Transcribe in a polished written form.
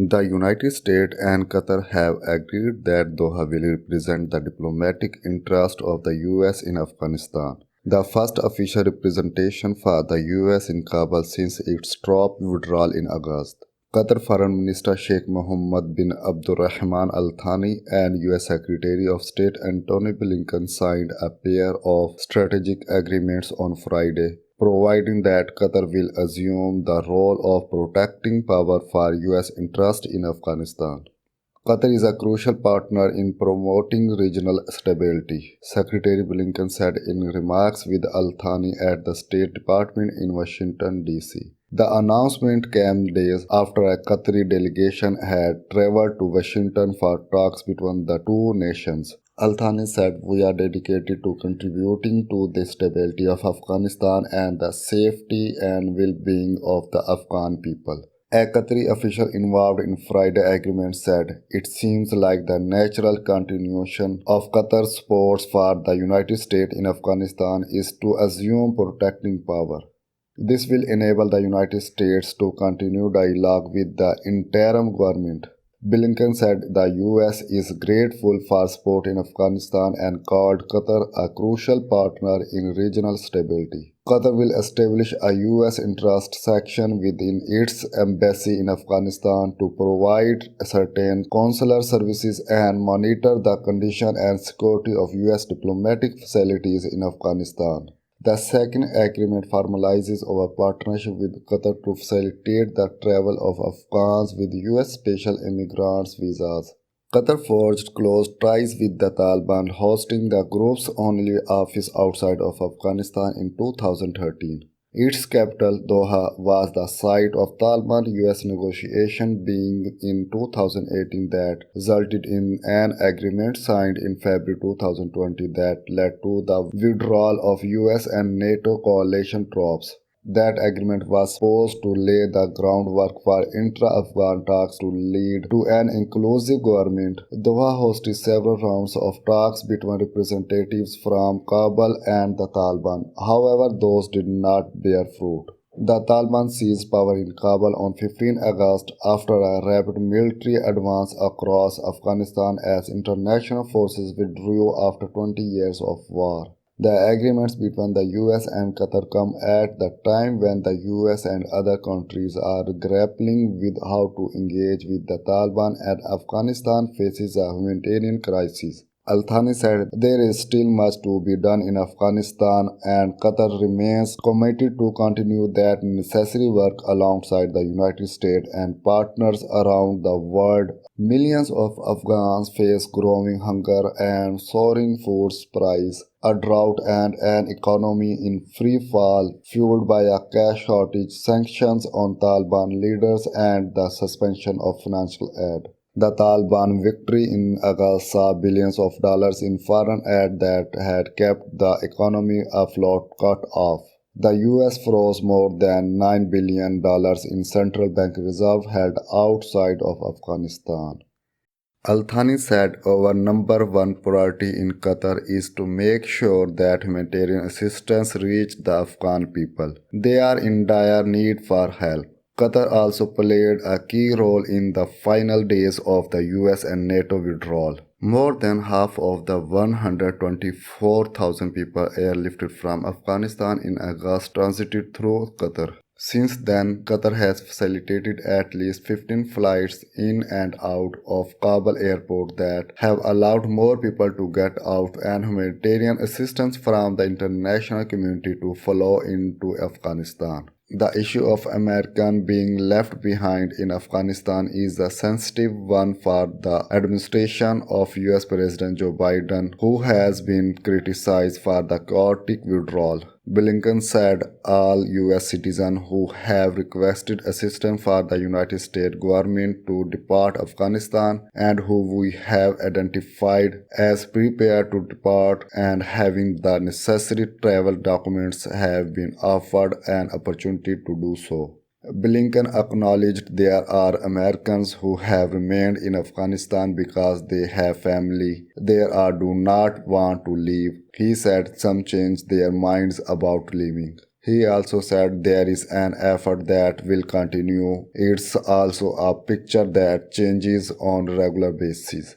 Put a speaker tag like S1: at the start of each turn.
S1: The United States and Qatar have agreed that Doha will represent the diplomatic interest of the US in Afghanistan, the first official representation for the US in Kabul since its troop withdrawal in August. Qatar Foreign Minister Sheikh Mohammed bin Abdulrahman Al Thani and US Secretary of State Antony Blinken signed a pair of strategic agreements on Friday, providing that Qatar will assume the role of protecting power for US interests in Afghanistan. Qatar is a crucial partner in promoting regional stability, Secretary Blinken said in remarks with Al Thani at the State Department in Washington, D.C. The announcement came days after a Qatari delegation had traveled to Washington for talks between the two nations. Al Thani said, "We are dedicated to contributing to the stability of Afghanistan and the safety and well being of the Afghan people." A Qatari official involved in Friday agreement said, "It seems like the natural continuation of Qatar's support for the United States in Afghanistan is to assume protecting power. This will enable the United States to continue dialogue with the interim government." Blinken said the US is grateful for support in Afghanistan and called Qatar a crucial partner in regional stability. Qatar will establish a US interest section within its embassy in Afghanistan to provide certain consular services and monitor the condition and security of US diplomatic facilities in Afghanistan. The second agreement formalizes our partnership with Qatar to facilitate the travel of Afghans with US special immigrants visas. Qatar forged close ties with the Taliban, hosting the group's only office outside of Afghanistan in 2013. Its capital, Doha, was the site of Taliban-US negotiation being in 2018 that resulted in an agreement signed in February 2020 that led to the withdrawal of US and NATO coalition troops. That agreement was supposed to lay the groundwork for intra-Afghan talks to lead to an inclusive government. Doha hosted several rounds of talks between representatives from Kabul and the Taliban. However, those did not bear fruit. The Taliban seized power in Kabul on 15 August after a rapid military advance across Afghanistan as international forces withdrew after 20 years of war. The agreements between the US and Qatar come at the time when the US and other countries are grappling with how to engage with the Taliban and Afghanistan faces a humanitarian crisis. Al Thani said there is still much to be done in Afghanistan and Qatar remains committed to continue that necessary work alongside the United States and partners around the world. Millions of Afghans face growing hunger and soaring food prices, a drought and an economy in free fall fueled by a cash shortage, sanctions on Taliban leaders and the suspension of financial aid. The Taliban victory in August saw billions of dollars in foreign aid that had kept the economy afloat cut off. The US froze more than $9 billion in central bank reserve held outside of Afghanistan. Al Thani said our number one priority in Qatar is to make sure that humanitarian assistance reaches the Afghan people. They are in dire need for help. Qatar also played a key role in the final days of the US and NATO withdrawal. More than half of the 124,000 people airlifted from Afghanistan in August transited through Qatar. Since then, Qatar has facilitated at least 15 flights in and out of Kabul airport that have allowed more people to get out and humanitarian assistance from the international community to flow into Afghanistan. The issue of Americans being left behind in Afghanistan is a sensitive one for the administration of US President Joe Biden, who has been criticized for the chaotic withdrawal. Blinken said all US citizens who have requested assistance for the United States government to depart Afghanistan and who we have identified as prepared to depart and having the necessary travel documents have been offered an opportunity to do so. Blinken acknowledged there are Americans who have remained in Afghanistan because they have family there or do not want to leave. He said some changed their minds about leaving. He also said there is an effort that will continue. It's also a picture that changes on regular basis.